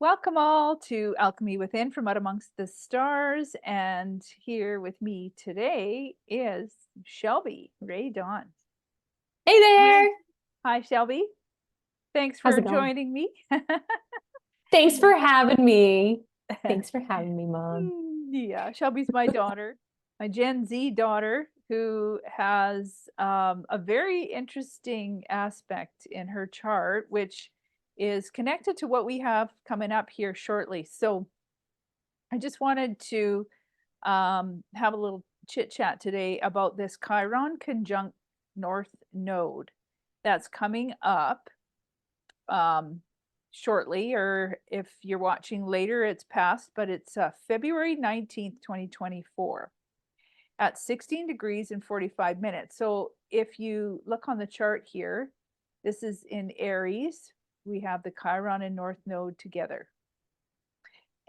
Welcome all to Alchemy Within from Out Amongst the Stars. And here with me today is Shelby Ray Dawn. Hey there. Hi, Shelby. Thanks How's for it going? joining me. Thanks for having me. Thanks for having me, Mom. Yeah, Shelby's my daughter, my Gen Z daughter, who has a very interesting aspect in her chart, which is connected to what we have coming up here shortly. So I just wanted to have a little chit chat today about this Chiron Conjunct North Node that's coming up shortly, or if you're watching later, it's past, but it's February 19th, 2024 at 16 degrees and 45 minutes. So if you look on the chart here, this is in Aries. We have the Chiron and North Node together.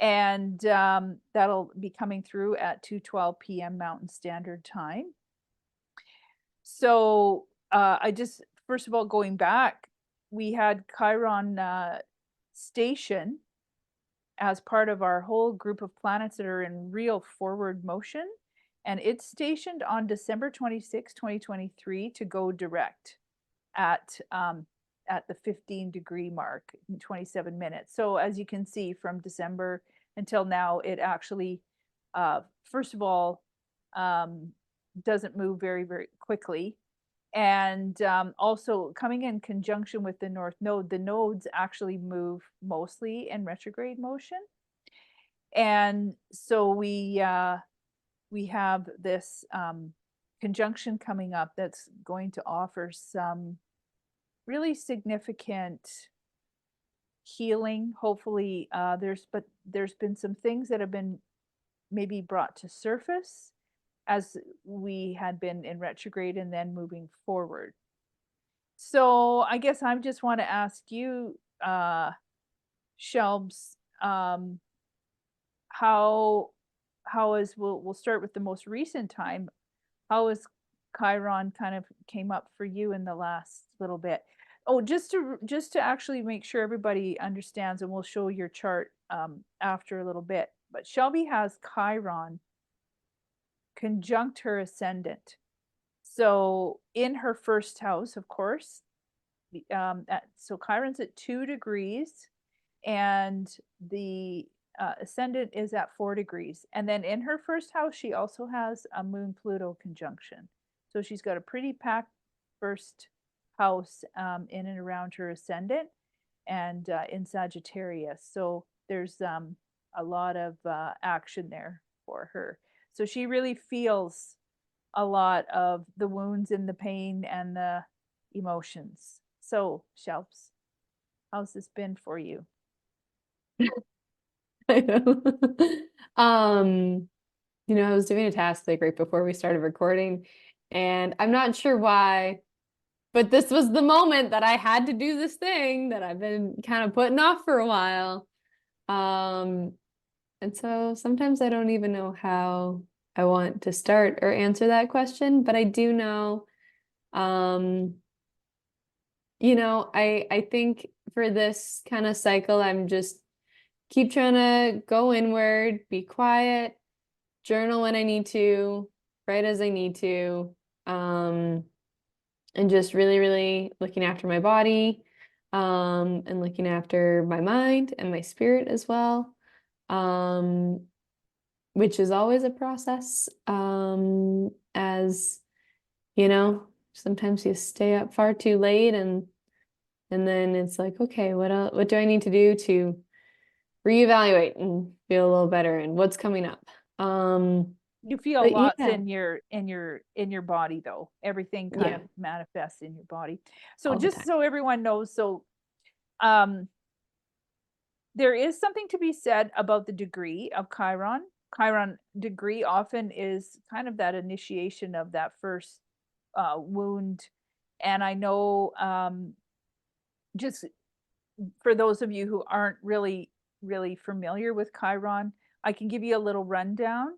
And that'll be coming through at 2:12 p.m. Mountain Standard Time. So I just, first of all, going back, we had Chiron station as part of our whole group of planets that are in real forward motion. And it's stationed on December 26, 2023 to go direct at the 15-degree mark in 27 minutes. So as you can see, from December until now, it actually, first of all, doesn't move very, very quickly. And also coming in conjunction with the North Node, the nodes actually move mostly in retrograde motion. And so we have this conjunction coming up that's going to offer some really significant healing. Hopefully, there's been some things that have been maybe brought to surface as we had been in retrograde and then moving forward. So I guess I just want to ask you, Shelbs, how is, we'll start with the most recent time. How is Chiron kind of came up for you in the last little bit? Oh, just to actually make sure everybody understands, and we'll show your chart after a little bit. But Shelby has Chiron conjunct her ascendant. So in her first house, of course, so Chiron's at 2 degrees, and the ascendant is at 4 degrees. And then in her first house, she also has a Moon Pluto conjunction. So she's got a pretty packed first house in and around her ascendant and in Sagittarius. So there's a lot of action there for her. So she really feels a lot of the wounds and the pain and the emotions. So, Shelps, how's this been for you? I know. Um, I was doing a task like right before we started recording, and I'm not sure why, but this was the moment that I had to do this thing that I've been kind of putting off for a while. And so sometimes I don't even know how I want to start or answer that question, but I do know, I think for this kind of cycle, I'm just keep trying to go inward, be quiet, journal when I need to, write as I need to, and just really, really looking after my body, and looking after my mind and my spirit as well, which is always a process, as sometimes you stay up far too late, and then it's like, okay, what do I need to do to reevaluate and feel a little better, and what's coming up? You feel But lots yeah, in your body, though. Everything kind yeah, of manifests in your body. So all the just time. so everyone knows, so um there is something to be said about the degree of Chiron. Chiron degree often is kind of that initiation of that first wound. And I know, just for those of you who aren't really, really familiar with Chiron, I can give you a little rundown,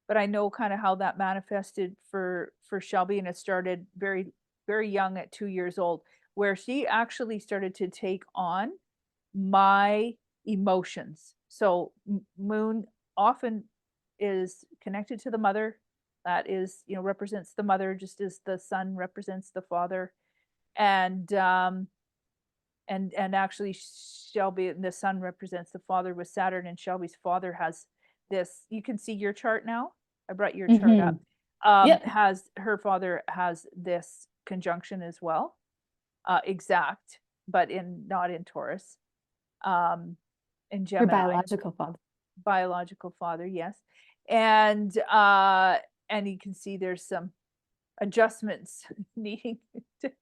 but I know kind of how that manifested for Shelby, and it started very, very young at 2 years old, where she actually started to take on my emotions. So moon often is connected to the mother. That is, represents the mother, just as the sun represents the father. And actually Shelby, the sun represents the father with Saturn, and Shelby's father has this. You can see your chart now. I brought your chart up. Yep. Has her father has this conjunction as well, exact, but not in Taurus, in Her Gemini, biological father. biological father, yes. And you can see there's some adjustments needing to,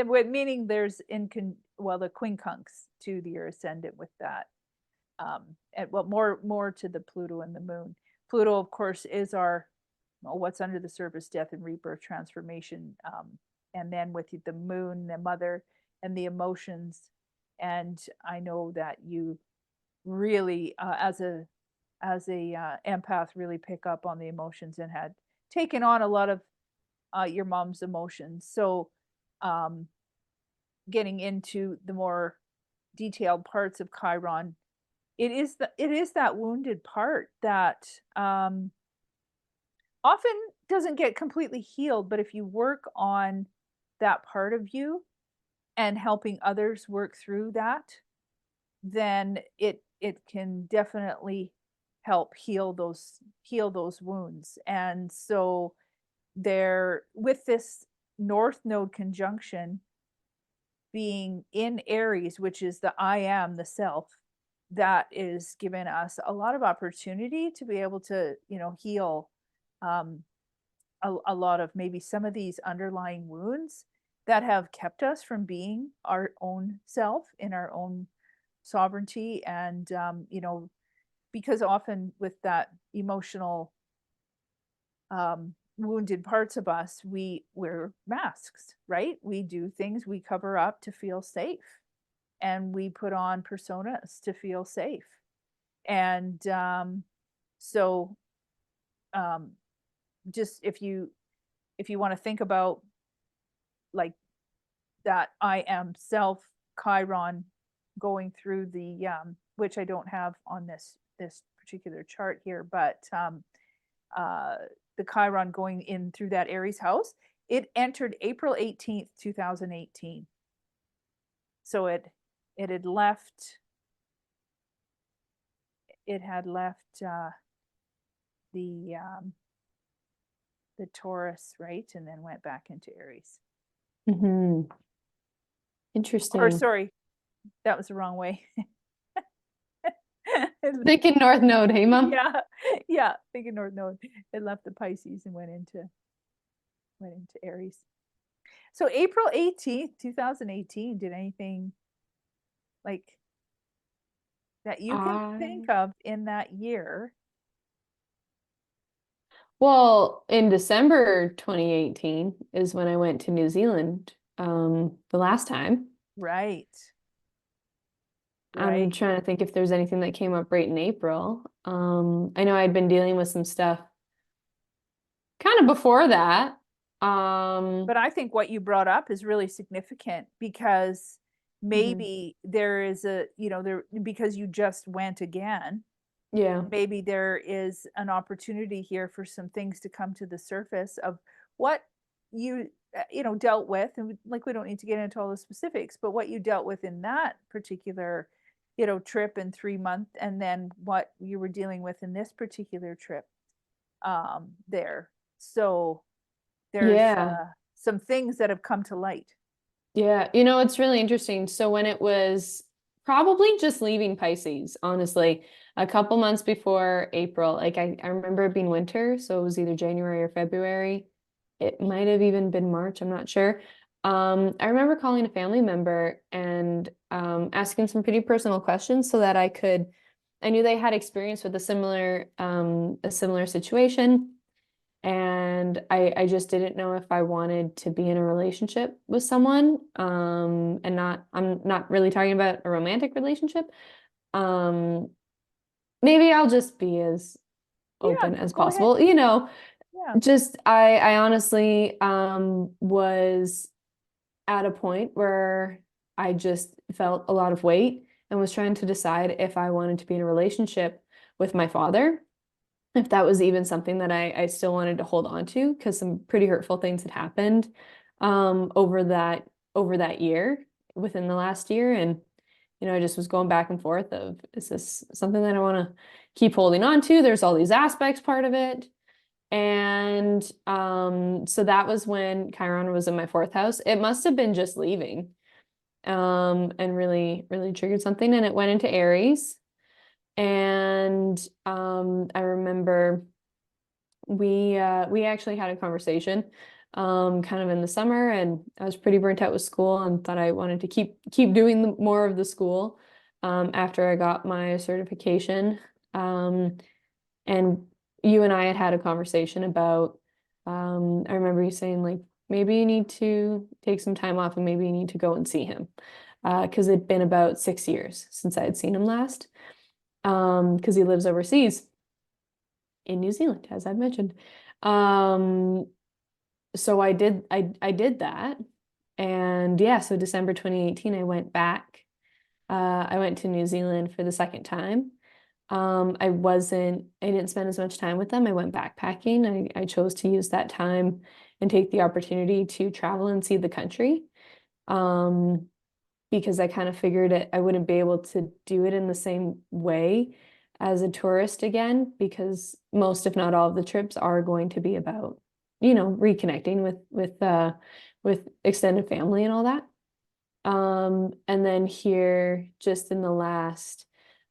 meaning there's the quincunx to your ascendant with that. And more to the Pluto and the moon. Pluto, of course, is our what's under the surface, death and rebirth, transformation. And then with the moon, the mother, and the emotions. And I know that you really, as a empath, really pick up on the emotions and had taken on a lot of your mom's emotions. So getting into the more detailed parts of Chiron, it is that wounded part that often doesn't get completely healed, but if you work on that part of you and helping others work through that, then it can definitely help heal those wounds. And so there, with this North Node conjunction being in Aries, which is the I am, the self, that is given us a lot of opportunity to be able to, heal a lot of maybe some of these underlying wounds that have kept us from being our own self in our own sovereignty. And because often with that emotional wounded parts of us, we wear masks, right? We do things, we cover up to feel safe, and we put on personas to feel safe. And so just if you want to think about like that I am self Chiron going through the which I don't have on this particular chart here, but the Chiron going in through that Aries house, it entered April 18th, 2018. So it had left the Taurus, right, and then went back into Aries. Mm-hmm. Or Interesting. sorry, that was the wrong way. Thinking North Node, hey, Mom? Yeah, thinking North Node. It left the Pisces and went into Aries. So April 18th, 2018, did anything like that you can think of in that year? Well, in December 2018 is when I went to New Zealand the last time. Right. I'm trying to think if there's anything that came up right in April. I know I'd been dealing with some stuff kind of before that. But I think what you brought up is really significant because maybe there is because you just went again. Yeah. Maybe there is an opportunity here for some things to come to the surface of what you dealt with, and we don't need to get into all the specifics, but what you dealt with in that particular trip in 3 months, and then what you were dealing with in this particular trip there. So there's some things that have come to light. Yeah, it's really interesting. So when it was probably just leaving Pisces, honestly, a couple months before April, like I remember it being winter, so it was either January or February. It might have even been March, I'm not sure. I remember calling a family member and asking some pretty personal questions so that I knew they had experience with a similar situation. And I just didn't know if I wanted to be in a relationship with someone. And I'm not really talking about a romantic relationship. Maybe I'll just be as Yeah, open as go ahead. possible. Yeah. Just I honestly was at a point where I just felt a lot of weight and was trying to decide if I wanted to be in a relationship with my father, if that was even something that I still wanted to hold on to, because some pretty hurtful things had happened over that year, within the last year. And I just was going back and forth of, is this something that I want to keep holding on to? There's all these aspects part of it. And so that was when Chiron was in my fourth house. It must have been just leaving, and really, really triggered something. And it went into Aries. And I remember we actually had a conversation kind of in the summer, and I was pretty burnt out with school and thought I wanted to keep doing more of the school after I got my certification. And you and I had a conversation about, I remember you saying, like, maybe you need to take some time off and maybe you need to go and see him. Because it'd been about 6 years since I had seen him last. Because he lives overseas in New Zealand, as I've mentioned. So I did that. And yeah, so December 2018, I went back. I went to New Zealand for the second time. I didn't spend as much time with them. I went backpacking. I chose to use that time and take the opportunity to travel and see the country. Because I kind of figured I wouldn't be able to do it in the same way as a tourist again, because most, if not all, of the trips are going to be about, reconnecting with extended family and all that. And then here, just in the last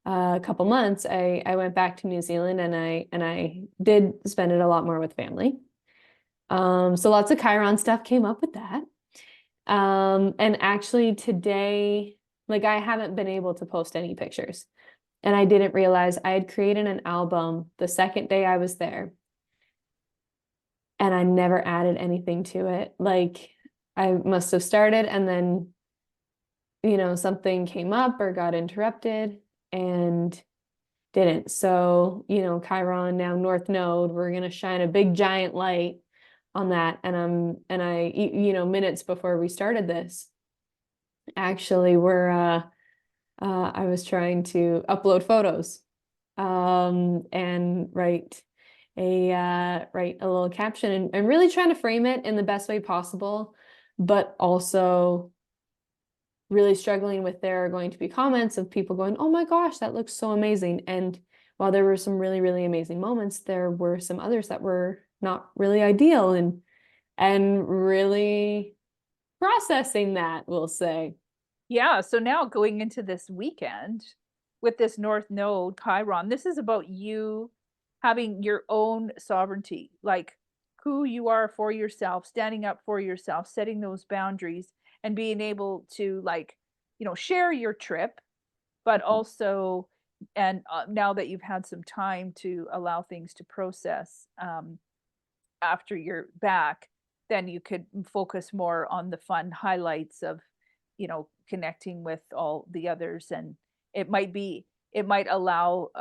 couple months, I went back to New Zealand, and I did spend it a lot more with family. So lots of Chiron stuff came up with that. And actually today, like, I haven't been able to post any pictures, and I didn't realize I had created an album the second day I was there, and I never added anything to it. Like, I must have started and then, something came up or got interrupted and didn't. So, Chiron, now North Node, we're going to shine a big giant light on that. And minutes before we started this, actually, I was trying to upload photos, and write a little caption, and really trying to frame it in the best way possible, but also really struggling with, there are going to be comments of people going, oh my gosh, that looks so amazing. And while there were some really, really amazing moments, there were some others that were not really ideal, and really processing that, we'll say. Yeah, so now going into this weekend with this North Node Chiron, this is about you having your own sovereignty, like who you are for yourself, standing up for yourself, setting those boundaries, and being able to, like, share your trip, but also, and now that you've had some time to allow things to process, after you're back, then you could focus more on the fun highlights of, connecting with all the others. And it might be, it might allow,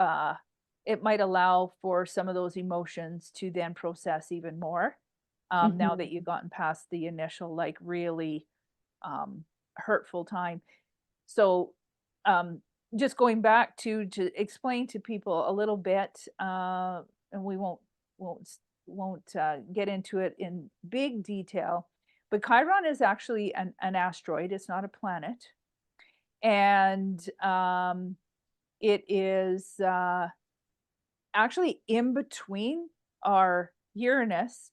it might allow for some of those emotions to then process even more, now that you've gotten past the initial, like, really hurtful time. So, just going back to explain to people a little bit, and we won't get into it in big detail, but Chiron is actually an asteroid. It's not a planet, and it is actually in between our Uranus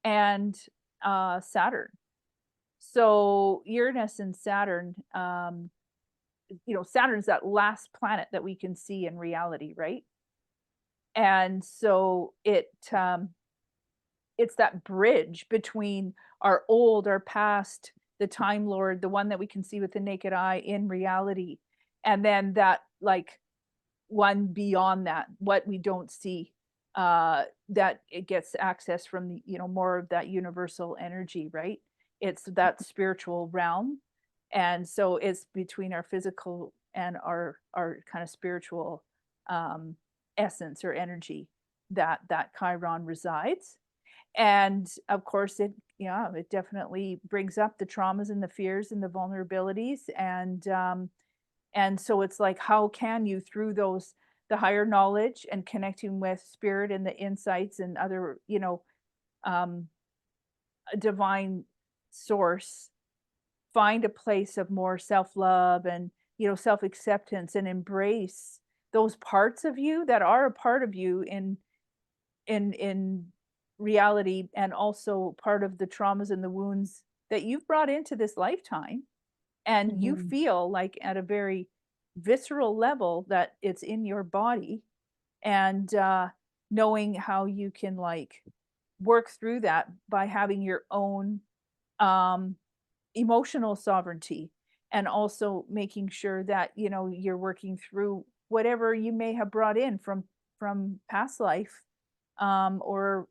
and Saturn. So Uranus and Saturn, Saturn's that last planet that we can see in reality, right? And so it's that bridge between our past, the Time Lord, the one that we can see with the naked eye in reality, and then that, like, one beyond that, what we don't see, that it gets access from the, more of that universal energy, right? It's that spiritual realm. And so it's between our physical and our kind of spiritual essence or energy that Chiron resides. And of course, it definitely brings up the traumas and the fears and the vulnerabilities, and And so it's like, how can you, through those, the higher knowledge and connecting with spirit and the insights and other, um, a divine source, find a place of more self-love and, self-acceptance, and embrace those parts of you that are a part of you in reality, and also part of the traumas and the wounds that you've brought into this lifetime, and you Mhm. feel like at a very visceral level that it's in your body, and knowing how you can like work through that by having your own um emotional sovereignty, and also making sure that you're working through whatever you may have brought in from past life, or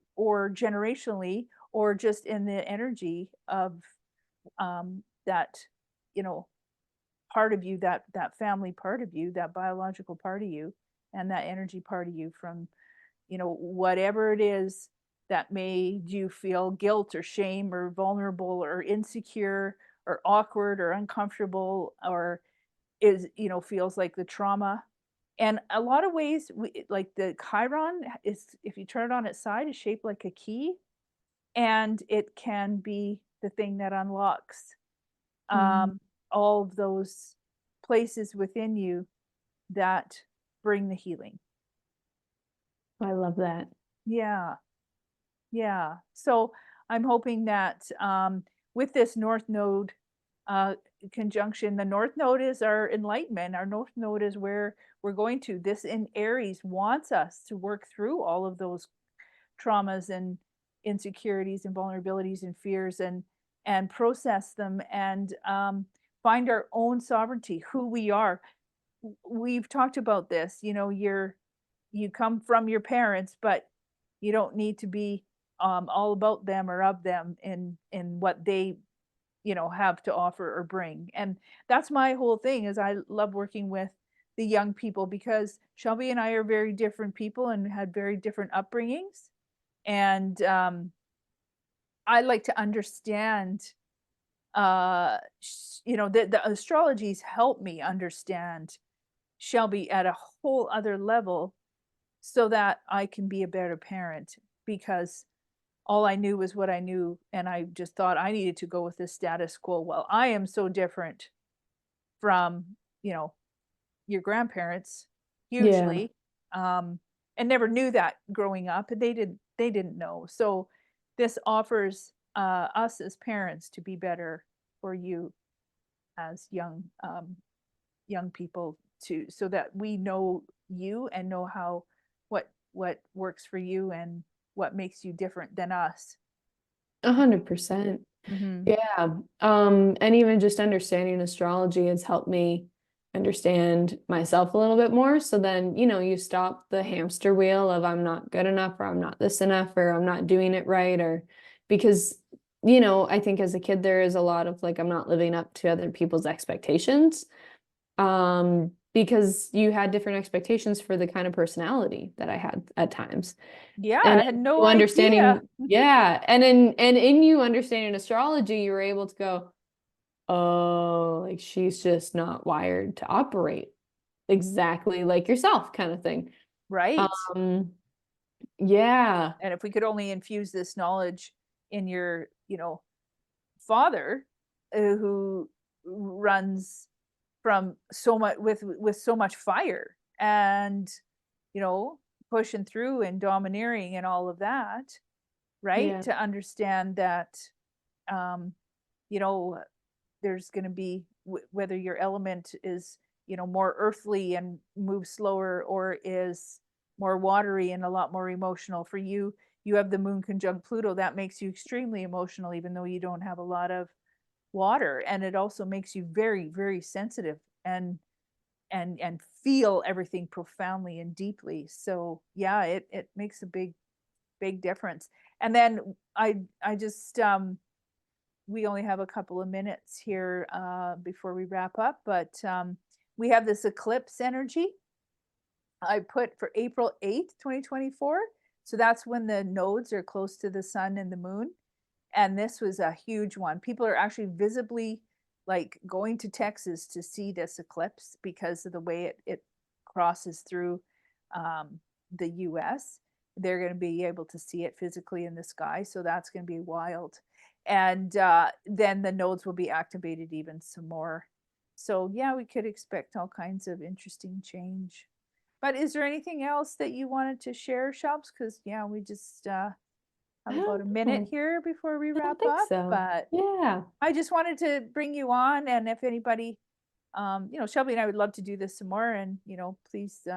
generationally, or just in the energy of that you know part of you, that family part of you, that biological part of you, and that energy part of you from whatever it is that made you feel guilt or shame or vulnerable or insecure or awkward or uncomfortable, or is feels like the trauma. And a lot of ways, like the Chiron is, if you turn it on its side, is shaped like a key, and it can be the thing that unlocks Mhm. all of those places within you that bring the healing. I love that. Yeah. Yeah. So I'm hoping that with this North Node uh, conjunction, the North Node is our enlightenment. Our North Node is where we're going to. This in Aries wants us to work through all of those traumas and insecurities and vulnerabilities and fears, and process them, and find our own sovereignty, who we are. We've talked about this. You come from your parents, but you don't need to be all about them or of them in what they have to offer or bring. And that's my whole thing, is I love working with the young people, because Shelby and I are very different people and had very different upbringings, and I like to understand the astrologies help me understand Shelby at a whole other level, so that I can be a better parent, because all I knew was what I knew, and I just thought I needed to go with the status quo. Well, I am so different from, you know, your grandparents, Yeah. hugely, um, and never knew that growing up, and they didn't know. So this offers us as parents to be better for you as young people, to so that we know you and know how what works for you and what makes you different than us. 100%. Hmm. Yeah. And even just understanding astrology has helped me understand myself a little bit more. So then, you stop the hamster wheel of I'm not good enough, or I'm not this enough, or I'm not doing it right, or because, I think as a kid there is a lot of like I'm not living up to other people's expectations. Because you had different expectations for the kind of personality that I had at times. Yeah, And I had in no you idea. understanding, yeah, and in you understanding astrology, you were able to go, oh, like she's just not wired to operate exactly like yourself, kind of thing. Right. Um, yeah, And if we could only infuse this knowledge in your, father, who runs from so much, with so much fire, and you know pushing through and domineering and all of that, right? yeah, To understand that um you know there's going to be, whether your element is more earthly and moves slower, or is more watery and a lot more emotional. For you, you have the moon conjunct Pluto, that makes you extremely emotional, even though you don't have a lot of water, and it also makes you very, very sensitive, and feel everything profoundly and deeply. So yeah, it makes a big difference. And then I just we only have a couple of minutes here before we wrap up, but we have this eclipse energy I put for April 8th, 2024. So that's when the nodes are close to the sun and the moon. And this was a huge one. People are actually visibly like going to Texas to see this eclipse because of the way it crosses through the US. They're going to be able to see it physically in the sky. So that's going to be wild. And then the nodes will be activated even some more. So yeah, we could expect all kinds of interesting change. But is there anything else that you wanted to share, Shelps? Because yeah, we just I have about a don't minute know. here before we I don't wrap think up. so. But Yeah. I just wanted to bring you on, and if anybody, Shelby and I would love to do this some more, and please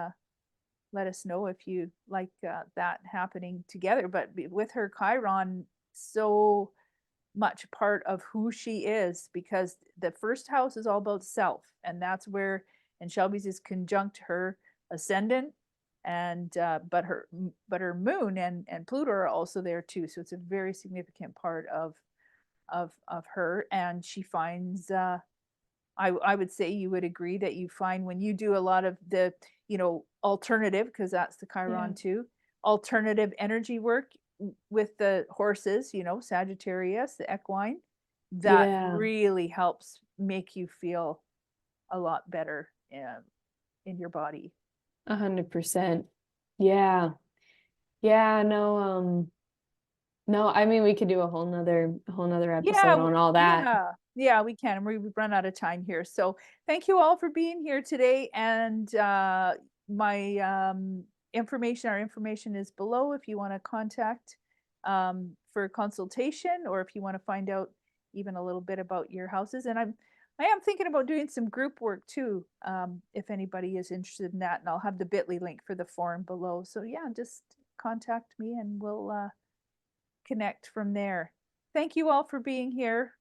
let us know if you like that happening together. But with her Chiron so much part of who she is, because the first house is all about self, and that's where, and Shelby's is conjunct her ascendant, and but her moon and Pluto are also there too. So it's a very significant part of her, and she finds I would say you would agree that you find when you do a lot of the alternative, because that's the Yeah. Chiron too, alternative energy work with the horses, Sagittarius, the equine, that Yeah. really helps make you feel a lot better in your body. 100%. Yeah. Yeah, no, no, I mean we could do a whole nother Yeah, episode on all that. yeah, we can. We've run out of time here. So thank you all for being here today. And my our information is below if you want to contact for a consultation, or if you want to find out even a little bit about your houses. And I am thinking about doing some group work too, if anybody is interested in that. And I'll have the bit.ly link for the forum below. So yeah, just contact me and we'll connect from there. Thank you all for being here.